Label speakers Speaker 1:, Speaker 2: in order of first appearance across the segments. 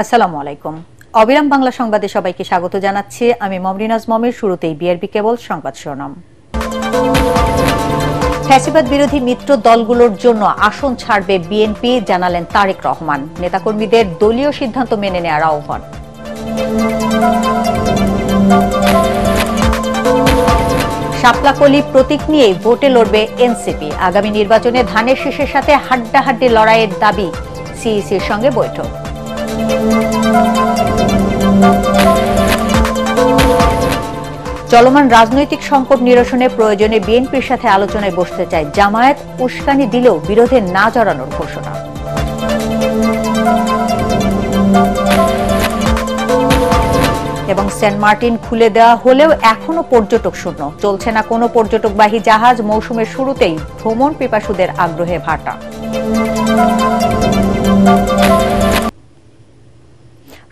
Speaker 1: আসসালামু আলাইকুম। অবিরাম বাংলা সংবাদে সবাইকে স্বাগত জানাচ্ছি। আমি মমরিনাজ মমির। শুরুতেই বিআরবি কেবল সংবাদ শিরোনাম। ফ্যাসিবাদ বিরোধী মিত্র দলগুলোর জন্য আসন ছাড়বে বিএনপি, জানালেন তারেক রহমান। নেতাকর্মীদের দলীয় সিদ্ধান্ত মেনে নেওয়ার আহ্বান। শাপলা-কলি প্রতীক নিয়েই ভোটে লড়বে এনসিপি। আগামী নির্বাচনে ধানের শীষের সাথে হাড্ডাহাড্ডি লড়াইয়ের দাবি সিইসির সঙ্গে বৈঠক। চলমান রাজনৈতিক সংকট নিরসনে প্রয়োজনে বিএনপির সাথে আলোচনায় বসতে চায় জামায়াত। উস্কানি দিলেও বিরোধে না জড়ানোর ঘোষণা। এবং সেন্ট মার্টিন খুলে দেওয়া হলেও এখনো পর্যটক শূন্য। চলছে না কোনো পর্যটকবাহী জাহাজ। মৌসুমের শুরুতেই ভ্রমণ পিপাসুদের আগ্রহে ভাটা।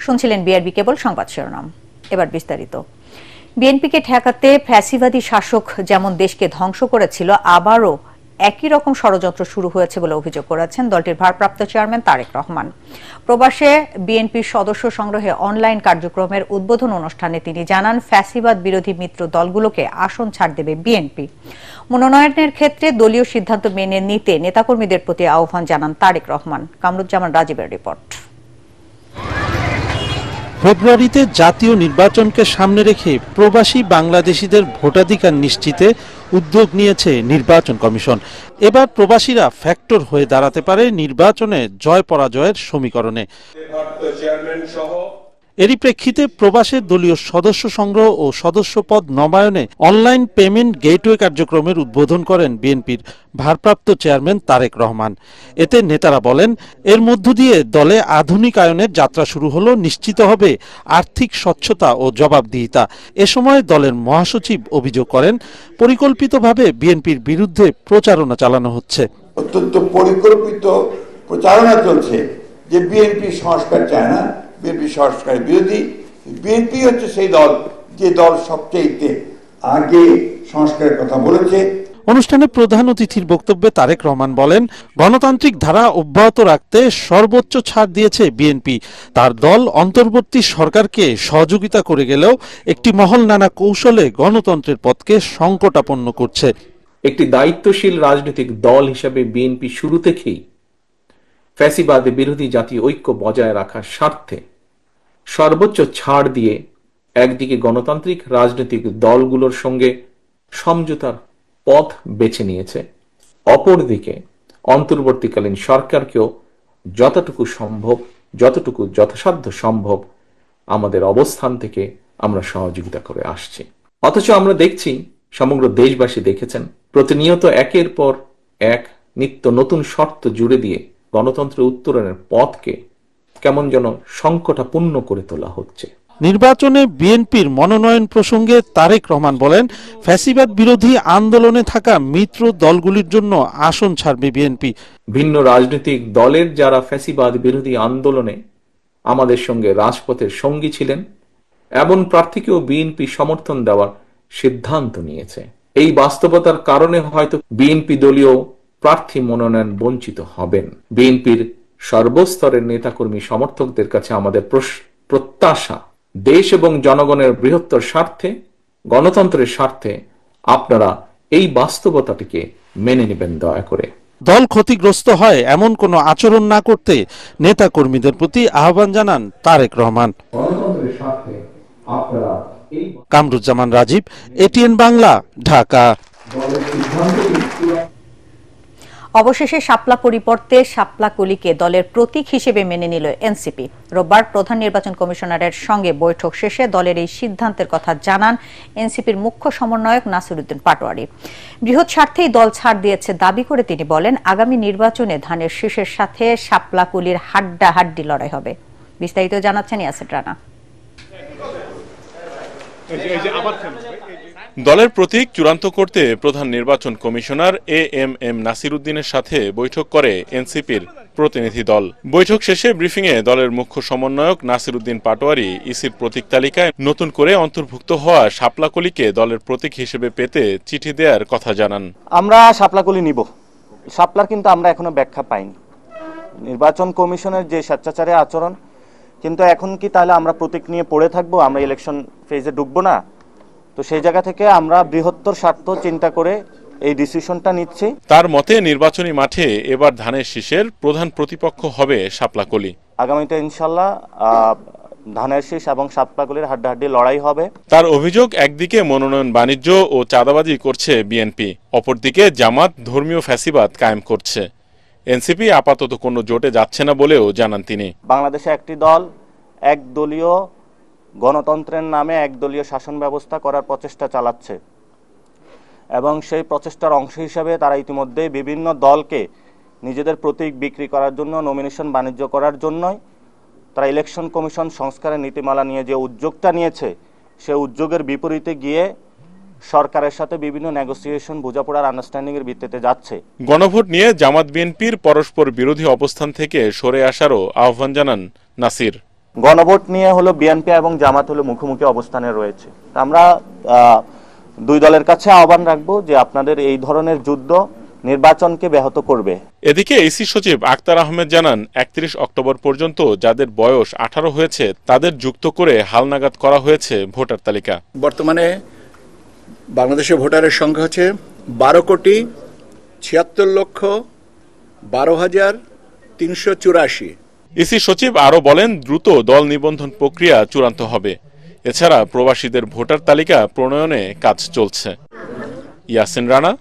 Speaker 1: শুনছিলেন বিআরবি কেবল সংবাদ শিরোনাম। এবার বিস্তারিত। বিএনপিকে ঠেকাতে ফ্যাসিবাদী শাসক যেমন দেশকে ধ্বংস করেছিল, আবারও একই রকম ষড়যন্ত্র শুরু হয়েছে বলে অভিযোগ করেছেন দলটির ভারপ্রাপ্ত চেয়ারম্যান তারেক রহমান। প্রবাসে বিএনপির সদস্য সংগ্রহে অনলাইন কার্যক্রমের উদ্বোধন অনুষ্ঠানে তিনি জানান, ফ্যাসিবাদ বিরোধী মিত্র দলগুলোকে আসন ছাড় দেবে বিএনপি। মনোনয়নের ক্ষেত্রে দলীয় সিদ্ধান্ত মেনে নিতে নেতাকর্মীদের প্রতি আহ্বান জানান তারেক রহমান। কামরুজ্জামান রাজীবের রিপোর্ট।
Speaker 2: ফেব্রুয়ারিতে জাতীয় নির্বাচনকে সামনে রেখে প্রবাসী বাংলাদেশিদের ভোটাধিকার নিশ্চিতে উদ্যোগ নিয়েছে নির্বাচন কমিশন। এবার প্রবাসীরা ফ্যাক্টর হয়ে দাঁড়াতে পারে নির্বাচনে জয় পরাজয়ের সমীকরণে। এরই প্রেক্ষিতে প্রবাসের দলীয় সদস্য সংগ্রহ ও সদস্য পদ নবায়নে অনলাইন পেমেন্ট গেটওয়ে কার্যক্রমের উদ্বোধন করেন বিএনপির ভারপ্রাপ্ত চেয়ারম্যান তারেক রহমান। এতে নেতারা বলেন, এর মধ্য দিয়ে দলে আধুনিকায়নের যাত্রা শুরু হলো, নিশ্চিত হবে আর্থিক স্বচ্ছতা ও জবাবদিহিতা। এ সময় দলের মহাসচিব অভিযোগ করেন, পরিকল্পিতভাবে বিএনপির বিরুদ্ধে প্রচারণা চালানো হচ্ছে।
Speaker 3: অত্যন্ত পরিকল্পিত প্রচারণা চলছে যে বিএনপি সংস্কার চায় না, বিএনপি সংস্কার বিরোধী। বিএনপি হচ্ছে সেই দল যে দল সবচেয়ে আগে সংস্কারের কথা বলেছে।
Speaker 2: অনুষ্ঠানে প্রধান অতিথির বক্তব্যে তারেক রহমান বলেন, গণতান্ত্রিক ধারা অব্যাহত রাখতে সর্বোচ্চ ছাড় দিয়েছে বিএনপি। তার দল অন্তর্বর্তী সরকারকে সহযোগিতা করে গেলেও একটি মহল নানা কৌশলে গণতন্ত্রের পথকে সংকটাপন্ন করছে।
Speaker 4: একটি দায়িত্বশীল রাজনৈতিক দল হিসেবে বিএনপি শুরু থেকেই ফ্যাসিবাদ বিরোধী জাতীয় ঐক্য বজায় রাখার স্বার্থে সর্বোচ্চ ছাড় দিয়ে একদিকে গণতান্ত্রিক রাজনৈতিক দলগুলোর সঙ্গে সমঝোতার পথ বেছে নিয়েছে, অপরদিকে অন্তর্বর্তীকালীন সরকারকেও যতটুকু সম্ভব, যতটুকু যথাসাধ্য সম্ভব আমাদের অবস্থান থেকে আমরা সহযোগিতা করে আসছি। অথচ আমরা দেখছি, সমগ্র দেশবাসী দেখেছেন, প্রতিনিয়ত একের পর এক নিত্য নতুন শর্ত জুড়ে দিয়ে গণতন্ত্রের উত্তরণের পথকে কেমন যেন সংকটাপূর্ণ করে তোলা হচ্ছে।
Speaker 2: নির্বাচনে বিএনপির মনোনয়ন প্রসঙ্গে তারেক রহমান বলেন, ফ্যাসিবাদ বিরোধী আন্দোলনে থাকা মিত্র দলগুলির জন্য আসন ছাড়বে বিএনপি।
Speaker 4: ভিন্ন রাজনৈতিক দলের যারা ফ্যাসিবাদ বিরোধী আন্দোলনে আমাদের সঙ্গে রাজপথের সঙ্গী ছিলেন, এমন প্রার্থীকেও বিএনপি সমর্থন দেওয়ার সিদ্ধান্ত নিয়েছে। এই বাস্তবতার কারণে হয়তো বিএনপি দলীয় প্রার্থী মনোনয়ন বঞ্চিত হবেন। বিএনপির সর্বস্তরের নেতাকর্মী সমর্থকদের কাছে আমাদের প্রত্যাশা, দেশ এবং জনগণের বৃহত্তর স্বার্থে, গণতন্ত্রের স্বার্থে আপনারা এই বাস্তবতাটিকে মেনে নেবেন দয়া করে।
Speaker 2: দল ক্ষতিগ্রস্ত হয় এমন কোনো আচরণ না করতে নেতা কর্মীদের প্রতি আহ্বান জানান তারেক রহমান।
Speaker 4: গণতন্ত্রের স্বার্থে আপনারা
Speaker 2: কামরুজ্জামান রাজীব, এটিএন বাংলা, ঢাকা।
Speaker 1: অবশেষে শাপলা পরিবর্তে শাপলা-কলিকে দলের প্রতীক হিসেবে মেনে নিল এনসিপি। রোববার প্রধান নির্বাচন কমিশনারের সঙ্গে বৈঠক শেষে দলের এই সিদ্ধান্তের কথা জানান এনসিপির মুখ্য সমন্বয়ক নাসিরউদ্দিন পাটোয়ারী। বৃহৎ স্বার্থেই দল ছাড় দিয়েছে দাবি করে তিনি বলেন, আগামী নির্বাচনে ধানের শীষের সাথে শাপলা-কলির হাড্ডাহাড্ডি লড়াই হবে। বিস্তারিত জানাচ্ছেন ইয়াসির রানা।
Speaker 5: দলের প্রতীক চূড়ান্ত করতে প্রধান নির্বাচন কমিশনার এএমএম নাসিরউদ্দিনের সাথে বৈঠক করে এনসিপির প্রতিনিধি দল। বৈঠক শেষে ব্রিফিংয়ে দলের মুখ্য সমন্বয়ক নাসিরউদ্দিন পাটোয়ারী ইসির প্রতীক তালিকায় নতুন করে অন্তর্ভুক্ত হওয়া শাপলা-কলিকে দলের প্রতীক হিসেবে পেতে চিঠি দেওয়ার কথা জানান।
Speaker 6: আমরা শাপলা-কলি নিব, শাপলার কিন্তু আমরা এখনো ব্যাখ্যা পাইনি। নির্বাচন কমিশনের যে স্বেচ্ছাচারী আচরণ, কিন্তু এখন কি তাহলে আমরা প্রতীক নিয়ে পড়ে থাকবো, আমরা ইলেকশন ফেজে ঢুকবো না? তো সেই জায়গা থেকে আমরা বৃহত্তর স্বার্থ চিন্তা করে এই ডিসিশনটা নিচ্ছি।
Speaker 5: তার মতে নির্বাচনী মাঠে এবার ধানের শীষের প্রধান প্রতিপক্ষ হবে শাপলা-কলি।
Speaker 6: আগামীতে ইনশাল্লাহ ধানের শীষ এবং শাপলা-কলির হাড্ডাহাড্ডি লড়াই হবে।
Speaker 5: তার অভিযোগ, একদিকে মনোনয়ন বাণিজ্য ও চাঁদাবাজি করছে বিএনপি, অপরদিকে জামাত ধর্মীয় ফ্যাসিবাদ কায়েম করছে। এনসিপি আপাতত কোনো জোটে যাচ্ছে না বলেও জানান তিনি।
Speaker 6: বাংলাদেশে একটি দল একদলীয় গণতন্ত্রের নামে একদলীয় শাসন ব্যবস্থা করার প্রচেষ্টা চালাচ্ছে এবং সেই প্রচেষ্টার অংশ হিসেবে তারা ইতিমধ্যে বিভিন্ন দলকে নিজেদের প্রতীক বিক্রি করার জন্য, নমিনেশন বাণিজ্য করার জন্যই তারা ইলেকশন কমিশন সংস্কারের নীতিমালা নিয়ে যে উদ্যোগটা নিয়েছে, সে উদ্যোগের বিপরীতে গিয়ে সরকারের সাথে বিভিন্ন নেগোসিয়েশন, বোঝাপড়ার আন্ডারস্ট্যান্ডিং এর ভিত্তিতে যাচ্ছে।
Speaker 5: গণভোট নিয়ে জামাত বিএনপির পরস্পর বিরোধী অবস্থান থেকে সরে আসারও আহ্বান জানান নাসির।
Speaker 6: গণভোট নিয়ে হলো বিএনপি এবং জামাত হলো মুখোমুখি অবস্থানে রয়েছে। আমরা দুই দলের কাছে আহ্বান রাখবো যে আপনাদের এই ধরনের যুদ্ধ নির্বাচনকে ব্যাহত করবে।
Speaker 5: এদিকে ইসি সচিব আক্তার আহমেদ জানান, 31 অক্টোবর পর্যন্ত যাদের বয়স 18 হয়েছে তাদের যুক্ত করে হালনাগাদ করা হয়েছে ভোটার তালিকা।
Speaker 7: বর্তমানে বাংলাদেশের ভোটারের সংখ্যা হচ্ছে 12,76,12,384।
Speaker 5: ইসি সচিব আরও বলেন, দ্রুত দল নিবন্ধন প্রক্রিয়া চূড়ান্ত হবে। এছাড়া প্রবাসীদের ভোটার তালিকা প্রণয়নে কাজ চলছে। ইয়াসিন রানা,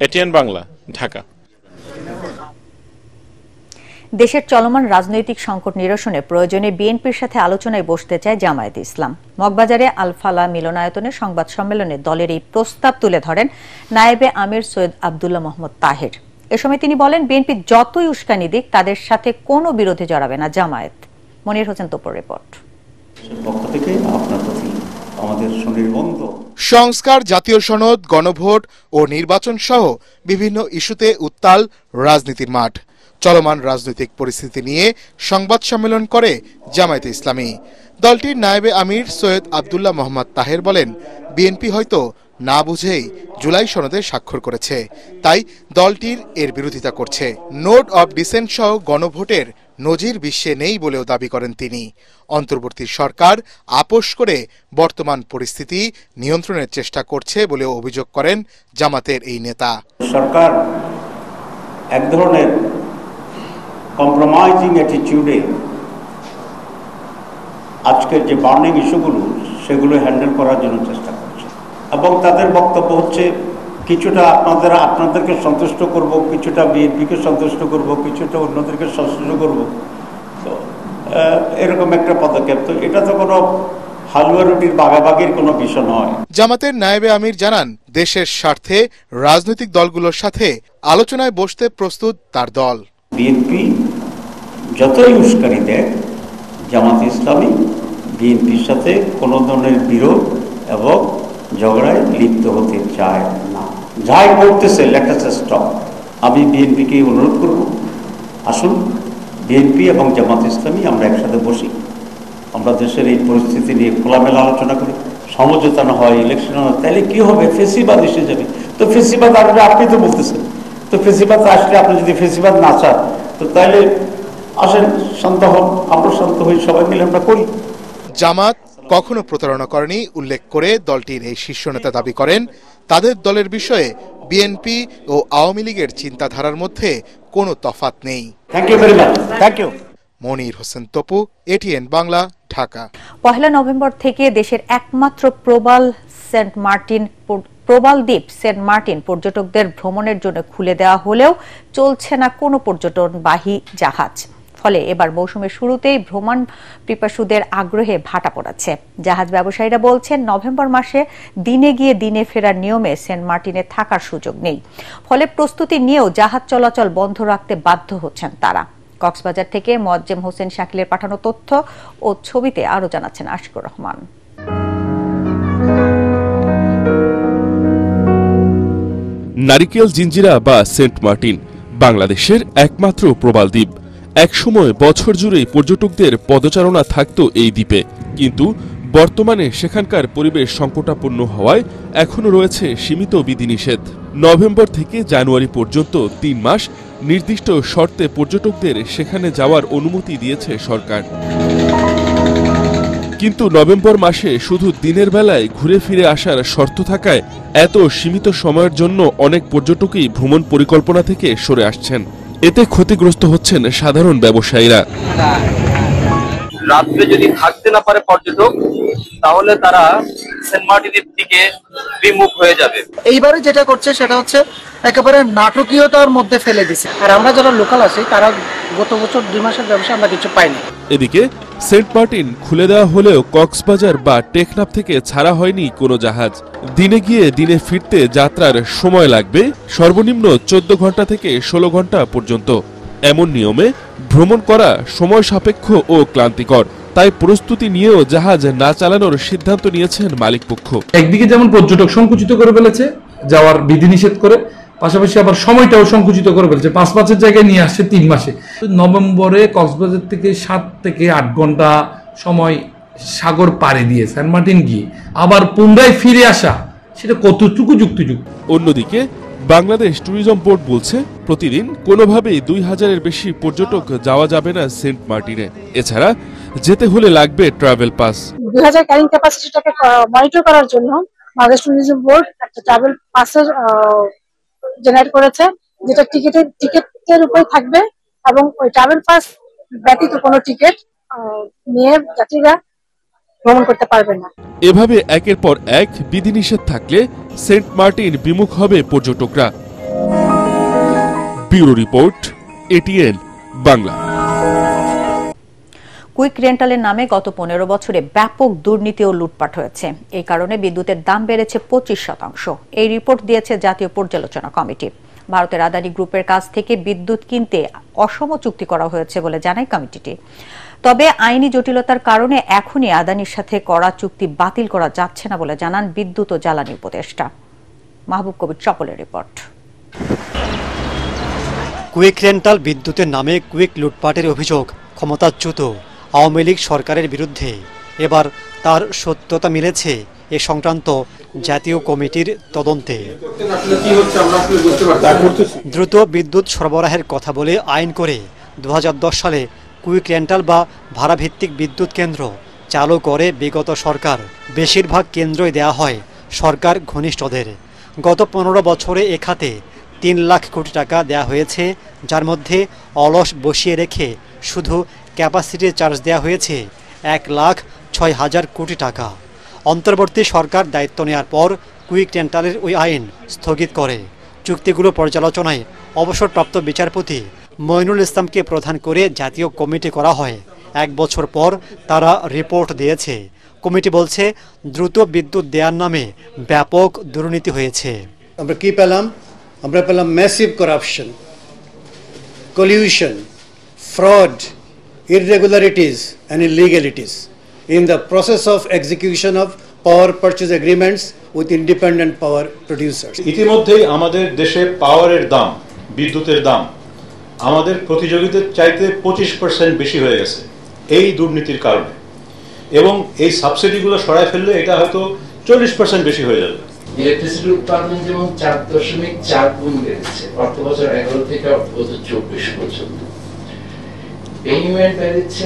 Speaker 5: এটিএন বাংলা, ঢাকা।
Speaker 1: দেশের চলমান রাজনৈতিক সংকট নিরসনে প্রয়োজনে বিএনপির সাথে আলোচনায় বসতে চায় জামায়াতে ইসলাম। মগবাজারে আল ফালা মিলনায়তনে সংবাদ সম্মেলনে দলের এই প্রস্তাব তুলে ধরেন নায়েবে আমির সৈয়দ আব্দুল্লাহ মোহাম্মদ তাহের। এ সময় তিনি বলেন, বিএনপি যতই উস্কানি দিক তাদের সাথে কোনো বিরোধে জড়াবে না জামায়াত। মনির হোসেন তোপর রিপোর্ট।
Speaker 8: সংস্কার, জাতীয় সনদ, গণভোট ও নির্বাচন সহ বিভিন্ন ইস্যুতে উত্তাল রাজনীতির মাঠ। চলমান রাজনৈতিক পরিস্থিতি নিয়ে সংবাদ সম্মেলন করে জামায়াতে ইসলামী। দলটির নায়েবে আমির সৈয়দ আব্দুল্লাহ মোহাম্মদ তাহের বলেন, বিএনপি হয়তো না বুঝেই জুলাই সনদে স্বাক্ষর করেছে, তাই দলটির এর বিরোধিতা করছে। নোট অব ডিসেন্ট সহ গণভোটের নজির বিশ্বে নেই বলেও দাবি করেন তিনি। অন্তর্বর্তী সরকার আপোষ করে বর্তমান পরিস্থিতি নিয়ন্ত্রণের চেষ্টা করছে বলেও অভিযোগ করেন জামাতের এই নেতা।
Speaker 9: সরকার এক ধরনের কম্প্রোমাইজিং অ্যাটিটিউডে আজকের যে বার্নিং ইস্যুগুলো সেগুলো হ্যান্ডেল করার জন্য চেষ্টা করছে এবং তাদের বক্তব্য হচ্ছে কিছুটা আপনাদেরকে সন্তুষ্ট করব, কিছুটা বিএনপিকে সন্তুষ্ট করব, কিছুটা অন্যদেরকে সন্তুষ্ট করব। তো এরকম একটা পদক্ষেপ, তো এটা তো কোনো হালুয়া রুটির বাগাবাগির কোনো বিষয় নয়।
Speaker 8: জামাতের নায়েবে আমির জানান, দেশের স্বার্থে রাজনৈতিক দলগুলোর সাথে আলোচনায় বসতে প্রস্তুত তার দল।
Speaker 9: বিএনপি যতই উস্কানি দেয়, জামাত ইসলামী বিএনপির সাথে কোনো ধরনের বিরোধ এবং ঝগড়ায় লিপ্ত হতে চায় না। যাই করতেছে লেট আস স্টপ। আমি বিএনপিকে অনুরোধ করব, আসুন বিএনপি এবং জামাত ইসলামী আমরা একসাথে বসি, আমরা দেশের এই পরিস্থিতি নিয়ে খোলামেলা আলোচনা করি। সমঝোতা না হয়, ইলেকশন হয়, তাহলে কি হবে? ফেসিবাদ এসে যাবে। তো ফেসিবাদ আসলে আপনি তো বলতেছেন, তো ফেসিবাদ আসলে আপনি যদি ফেসিবাদ না চান, তো তাহলে আসেন শান্ত হন, আমরা শান্ত হই, সবাই মিলে আমরা করি।
Speaker 8: জামাত কখনো প্রতারণা করেনি উল্লেখ করে দলটির এই শীর্ষ নেতা দাবি করেন, তাদের দলের বিষয়ে বিএনপি ও আওয়ামী লীগের চিন্তাধারার মধ্যে কোনো তফাৎ নেই।
Speaker 9: Thank you very much. Thank you.
Speaker 8: Monir Hossain Tapu, ATN Bangla, Dhaka.
Speaker 1: 1 নভেম্বর থেকে দেশের একমাত্র প্রবাল দ্বীপ সেন্ট মার্টিন পর্যটকদের ভ্রমণের জন্য খুলে দেওয়া হলেও চলছে না কোনো পর্যটনবাহী জাহাজ। ফলে এবার মৌসুমের শুরুতেই ভ্রমণ পিপাসুদের আগ্রহে ভাটা পড়াচ্ছে। জাহাজ ব্যবসায়ীরা বলছেন, নভেম্বর মাসে দিনে গিয়ে দিনে ফেরার নিয়মে সেন্ট মার্টিনে থাকার সুযোগ নেই। ফলে প্রস্তুতি নিয়েও জাহাজ চলাচল বন্ধ রাখতে বাধ্য হচ্ছেন তারা। কক্সবাজার থেকে মোয়াজ্জেম হোসেন শাকিলের পাঠানো তথ্য ও ছবিতে আরো জানাচ্ছেন আশিকুর রহমান।
Speaker 10: নারিকেল জিঞ্জিরা বা সেন্ট মার্টিন বাংলাদেশের একমাত্র প্রবাল দ্বীপ। একসময় বছর জুড়েই পর্যটকদের পদচারণা থাকত এই দ্বীপে, কিন্তু বর্তমানে সেখানকার পরিবেশ সংকটাপন্ন হওয়ায় এখনো রয়েছে সীমিত বিধিনিষেধ। নভেম্বর থেকে জানুয়ারি পর্যন্ত 3 মাস নির্দিষ্ট শর্তে পর্যটকদের সেখানে যাওয়ার অনুমতি দিয়েছে সরকার। কিন্তু নভেম্বর মাসে শুধু দিনের বেলায় ঘুরে ফিরে আসার শর্ত থাকায় এত সীমিত সময়ের জন্য অনেক পর্যটকই ভ্রমণ পরিকল্পনা থেকে সরে আসছেন। এতে ক্ষতিগ্রস্ত হচ্ছেন সাধারণ ব্যবসায়ীরা।
Speaker 11: রাত্রে যদি থাকতে না পারে পর্যটক, তাহলে তারা সেন্ট মার্টিনের দিকে বিমুখ হয়ে যাবে।
Speaker 12: এইবারে যেটা করছে সেটা হচ্ছে একেবারে নাটকীয়তার মধ্যে ফেলে দিছে। আর আমরা যারা লোকাল আছি তারা গত বছর 2 মাসের ব্যবসা আমরা কিছু পাইনি।
Speaker 10: এদিকে সেন্ট মার্টিন খুলে দেওয়া হলেও কক্সবাজার বা টেকনাফ থেকে ছাড়া হয়নি কোনো জাহাজ। দিনে গিয়ে দিনে ফিরতে যাত্রার সময় লাগবে সর্বনিম্ন 14 ঘন্টা থেকে 16 ঘন্টা পর্যন্ত। এমন নিয়মে ভ্রমণ করা সময় সাপেক্ষ ও ক্লান্তিকর, তাই প্রস্তুতি নিয়েও জাহাজ না চালানোর সিদ্ধান্ত নিয়েছেন মালিকপক্ষ।
Speaker 13: একদিকে যেমন পর্যটক সংকুচিত করে ফেলেছে যাওয়ার বিধিনিষেধ করে, পাশাপাশি আবার সময়টাও সংকুচিত করে ফেলেছে। 5 মাসের জায়গায় নিয়ে আসছে 3 মাসে। নভেম্বরে কক্সবাজার থেকে 7 থেকে 8 ঘন্টা সময় সাগর পাড়ি দিয়ে সেন্ট মার্টিন গিয়ে আবার পুনরায় ফিরে আসা, সেটা কতটুকু যুক্তিযুক্ত।
Speaker 10: অন্যদিকে বাংলাদেশ ট্যুরিজম বোর্ড বলছে প্রতিদিন কোনোভাবেই 2000-এর বেশি পর্যটক যাওয়া যাবে না সেন্ট মার্টিনে। এছাড়া যেতে হলে লাগবে ট্রাভেল পাস।
Speaker 14: 2000 ক্যারিং ক্যাপাসিটিটাকে মনিটর করার জন্য বাংলাদেশ ট্যুরিজম বোর্ড একটা ট্রাভেল পাসের জেনারেট করেছে, যেটা টিকেটের উপরে থাকবে এবং ওই ট্রাভেল পাস ব্যতীত কোনো টিকিট নিয়ে যাত্রীরা ভ্রমণ করতে পারবে না।
Speaker 10: এভাবে একের পর এক বিধিনিষেধ থাকলে সেন্ট মার্টিন বিমুখ হবে পর্যটকরা। Bureau report, ATN Bangla.
Speaker 1: Quick রেন্টালের নামে গত 15 বছরে ব্যাপক দুর্নীতি ও লুটপাট হয়েছে। এই কারণে বিদ্যুতের দাম বেড়েছে 25%। এই রিপোর্ট দিয়েছে জাতীয় পর্যালোচনা কমিটি। ভারতের আদানি গ্রুপের কাছ থেকে বিদ্যুৎ কিনতে অসম চুক্তি করা হয়েছে বলে জানায় কমিটিটি। তবে আইনি জটিলতার কারণে এখনই আদানির সাথে করা চুক্তি বাতিল করা যাচ্ছে না বলে জানান বিদ্যুৎ ও জ্বালানি উপদেষ্টা। মাহবুব কবির চপলের রিপোর্ট।
Speaker 15: কুইক রেন্টাল বিদ্যুতের নামে কুইক লুটপাটের অভিযোগ ক্ষমতাচ্যুত আওয়ামী লীগ সরকারের বিরুদ্ধে। এবার তার সত্যতা মিলেছে এ সংক্রান্ত জাতীয় কমিটির তদন্তে। দ্রুত বিদ্যুৎ সরবরাহের কথা বলে আইন করে 2010 সালে কুইক রেন্টাল বা ভাড়াভিত্তিক বিদ্যুৎ কেন্দ্র চালু করে বিগত সরকার। বেশিরভাগ কেন্দ্রই দেয়া হয় সরকার ঘনিষ্ঠদের। গত 15 বছরে এ খাতে 3 লাখ কোটি টাকা দেয়া হয়েছে, যার মধ্যে অলস বসিয়ে রেখে শুধু ক্যাপাসিটি চার্জ দেয়া হয়েছে 1,06,000 কোটি টাকা। অন্তর্বর্তী সরকার দায়িত্ব নেওয়ার পর কুইক রেন্টালের ওই আইন স্থগিত করে। চুক্তিগুলো পর্যালোচনায় অবসরপ্রাপ্ত বিচারপতি মইনুল ইসলামকে প্রধান করে জাতীয় কমিটি করা হয়। 1 বছর পর তারা রিপোর্ট দিয়েছে। কমিটি বলছে দ্রুত বিদ্যুৎ দেওয়ার নামে ব্যাপক দুর্নীতি হয়েছে।
Speaker 16: আমরা কি পেলাম? আমরা পেলাম massive corruption, collision, fraud, irregularities and illegalities in the process of execution of power purchase agreements with independent power producers.
Speaker 17: ইতিমধ্যেই আমাদের দেশে পাওয়ারের দাম, বিদ্যুতের দাম আমাদের প্রতিযোগীদের চাইতে 25% বেশি হয়ে গেছে এই দুর্নীতির কারণে, এবং এই সাবসিডিগুলো সরায় ফেললে এটা হয়তো 40% বেশি হয়ে যাবে।
Speaker 18: ইলেকট্রিসিটি উৎপাদন যেমন 4.4 গুণ বেড়েছে অর্থ বছর 11 থেকে অর্থ বছর 24 পর্যন্ত। পেমেন্ট বেড়েছে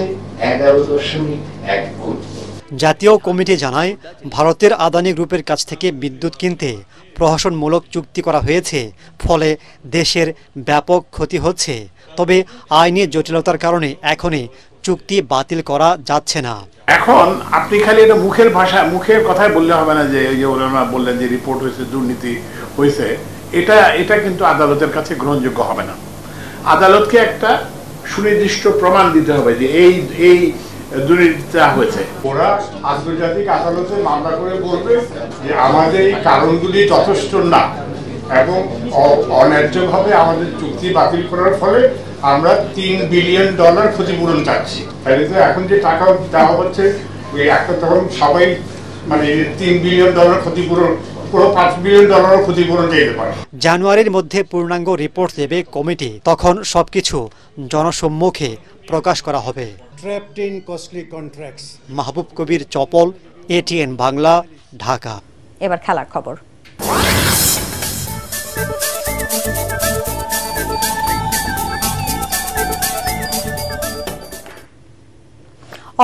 Speaker 18: 11.1 গুণ।
Speaker 15: জাতীয় কমিটি জানায় ভারতের আদানি গ্রুপের কাছ থেকে বিদ্যুৎ কিনতে প্রহসনমূলক চুক্তি করা হয়েছে, ফলে দেশের ব্যাপক ক্ষতি হচ্ছে। তবে আইনি জটিলতার কারণে এখনই চুক্তি বাতিল করা যাচ্ছে না।
Speaker 19: এখন আপনি খালি এটা মুখের কথাই বললে হবে না যে ওনারা বললেন যে রিপোর্ট হয়েছে, দুর্নীতি হয়েছে, এটা কিন্তু আদালতের কাছে গ্রহণযোগ্য হবে না। আদালতকে একটা সুনির্দিষ্ট প্রমাণ দিতে হবে যে এই দুর্নীতিটা হয়েছে।
Speaker 20: ওরা আন্তর্জাতিক আদালতে মামলা করে বলবে যে আমাদের এই কারণগুলি যথেষ্ট না এবং অন্যায্যভাবে আমাদের চুক্তি বাতিল করার ফলে আমরা $3 বিলিয়ন ক্ষতিপূরণ চাচ্ছি। তাহলে তো এখন যে টাকা দেওয়া হচ্ছে ওই একটা, তখন সবাই মানে $3 বিলিয়ন ক্ষতিপূরণ, পুরো $5 বিলিয়ন ক্ষতিপূরণ চাইতে পারে।
Speaker 15: জানুয়ারির মধ্যে পূর্ণাঙ্গ রিপোর্ট দেবে কমিটি, তখন সবকিছু জনসম্মুখে প্রকাশ করা হবে। মাহবুব কবির চপল, ATN বাংলা, ঢাকা।
Speaker 1: এবার খেলার খবর।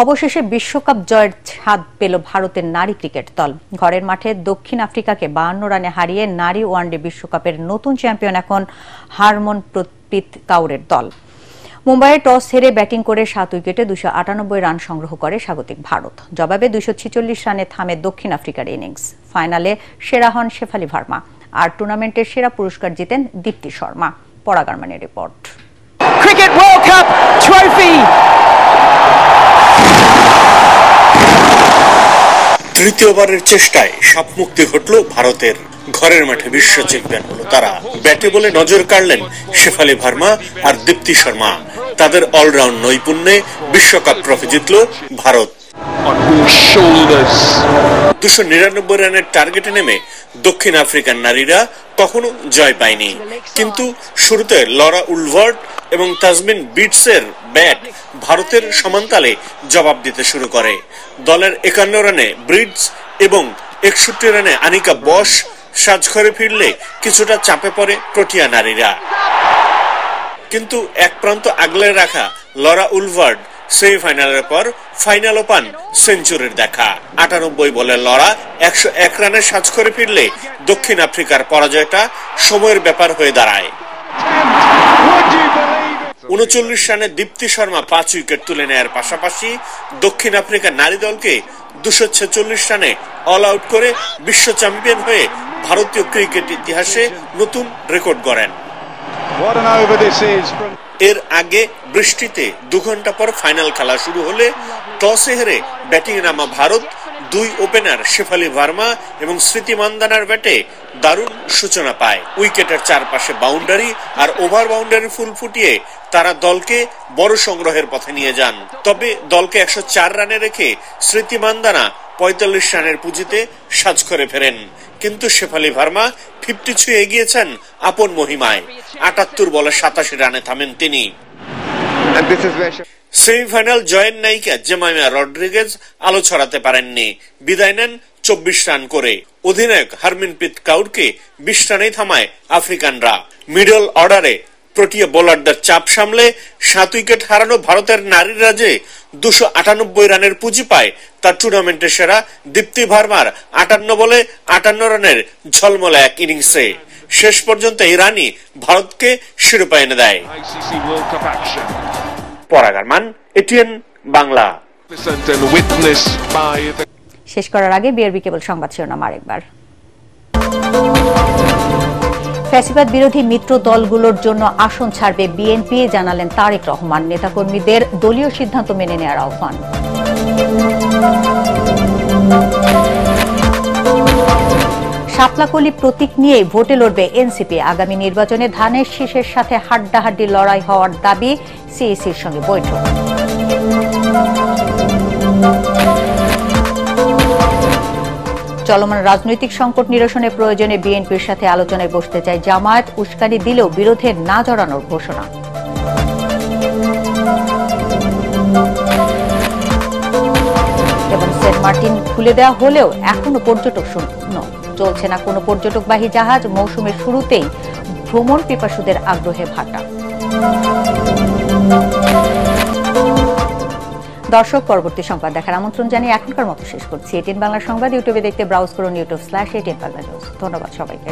Speaker 1: অবশেষে বিশ্বকাপ জয়ের স্বাদ পেল ভারতের নারী ক্রিকেট দল। ঘরের মাঠে দক্ষিণ আফ্রিকাকে 52 রানে হারিয়ে নারী ওয়ানডে বিশ্বকাপের নতুন চ্যাম্পিয়ন এখন হারমনপ্রীত কাউরের দল। মুম্বাইয়ে টস হেরে ব্যাটিং করে 7 উইকেটে 298 রান সংগ্রহ করে স্বাগতিক ভারত। জবাবে 246 রানে থামে দক্ষিণ আফ্রিকার ইনিংস। ফাইনালে সেরা হন শেফালি ভার্মা, আর টুর্নামেন্টের সেরা পুরস্কার জিতেন দীপ্তি শর্মা। পরাগারমানের report.
Speaker 21: Cricket world cup trophy.
Speaker 22: তৃতীয়বারের চেষ্টায় সাপমুক্তি ঘটল ভারতের। ঘরের মাঠে বিশ্ব চ্যাম্পিয়ন হলো তারা। ব্যাটে বলে নজর কাড়লেন শেফালি ভার্মা আর দীপ্তি শর্মা। তাদের অলরাউন্ড নৈপুণ্যে বিশ্বকাপ ট্রফি জিতল ভারত। 299 রানের টার্গেটে নেমে দক্ষিণ আফ্রিকার নারীরা কখনো জয় পায়নি, কিন্তু শুরুতে লরা উলভার্ট এবং তাজমিন বিটসের ব্যাট ভারতের সমানতালে জবাব দিতে শুরু করে। দলের 51 রানে ব্রিডস এবং 61 রানে আনিকা বস সাজঘরে ফিরলে কিছুটা চাপে পড়ে প্রোটিয়া নারীরা। কিন্তু এক প্রান্ত আগলে রাখা লরা উলভার্ট সেমিফাইনালের পর ফাইনালও পান সেঞ্চুরির দেখা। 98 বলে লড়া 101 রানে সাজঘরে ফিরলে দক্ষিণ আফ্রিকার পরাজয়টা সময়ের ব্যাপার হয়ে দাঁড়ায়। 39 রানে দীপ্তি শর্মা 5 উইকেট তুলে নেয়ার পাশাপাশি দক্ষিণ আফ্রিকার নারী দলকে 246 রানে অল আউট করে বিশ্ব চ্যাম্পিয়ন হয়ে ভারতীয় ক্রিকেট ইতিহাসে নতুন রেকর্ড গড়েন। এর আগে বৃষ্টিতে 2 ঘন্টা পর ফাইনাল খেলা শুরু হলে টসে হেরে ব্যাটিং নামা ভারত 2 ওপেনার শেফালি ভার্মা এবং স্মৃতি মান্দানার ব্যাটে দারুণ সূচনা পায়। উইকেটের চারপাশে বাউন্ডারি আর ওভার বাউন্ডারি ফুল ফুটিয়ে তারা দলকে বড় সংগ্রহের পথে নিয়ে যান। তবে দলকে 104 রানে রেখে স্মৃতি মান্দানা 45 রানের পুঁজিতে সাজঘরে ফেরেন। কিন্তু শেফালি ভার্মা 50 ছুঁয়ে এগিয়েছেন আপন মহিমায়। 78 বলে 87 রানে থামেন তিনি। সেমিফাইনাল জয়ের নায়িকা জেমাইমা রড্রিগেজ আলো ছড়াতে পারেননি, বিদায় নেন 24 রান করে। অধিনায়ক হারমনপ্রীত কাউরকে 20 রানেই থামায় আফ্রিকানরা। মিডল অর্ডারে প্রোটিয়া বোলারদের চাপ সামলে 7 উইকেট হারানো ভারতের নারীরা যে 298 রানের পুঁজি পায় তা টুর্নামেন্টের সেরা দীপ্তি ভার্মার 58 বলে 58 রানের ঝলমলে এক ইনিংসে। শেষ পর্যন্ত এই রানই ভারতকে শিরোপা এনে দেয়। পরাগারমান, এটিএন বাংলা।
Speaker 1: শেষ করার আগে বিআরবি কেবল সংবাদ শিরোনাম আরেকবার। ফ্যাসিবাদ বিরোধী মিত্র দলগুলোর জন্য আসন ছাড়বে বিএনপি, জানালেন তারেক রহমান। নেতাকর্মীদের দলীয় সিদ্ধান্ত মেনে নেওয়ার আহ্বান। শাপলাকলি প্রতীক নিয়ে ভোটে লড়বে এনসিপি। আগামী নির্বাচনে ধানের শীষের সাথে হাড্ডাহাড্ডি লড়াই হওয়ার দাবি সিইসির সঙ্গে বৈঠক। চলমান রাজনৈতিক সংকট নিরসনে প্রয়োজনে বিএনপির সাথে আলোচনায় বসতে চায় জামায়াত। উস্কানি দিলেও বিরোধে না জড়ানোর ঘোষণা। এবং সেন্ট মার্টিন খুলে দেওয়া হলেও এখনো পর্যটক শূন্য, চলছে না কোনো পর্যটকবাহী জাহাজ। মৌসুমের শুরুতেই ভ্রমণ পিপাসুদের আগ্রহে ভাটা। দর্শক, পরবর্তী সংবাদ দেখার আমন্ত্রণ জানিয়ে এখনকার মতো শেষ করছি। এটিএন বাংলা সংবাদ ইউটিউবে দেখতে ব্রাউজ করুন youtube/ATN Bangla News। ধন্যবাদ সবাইকে।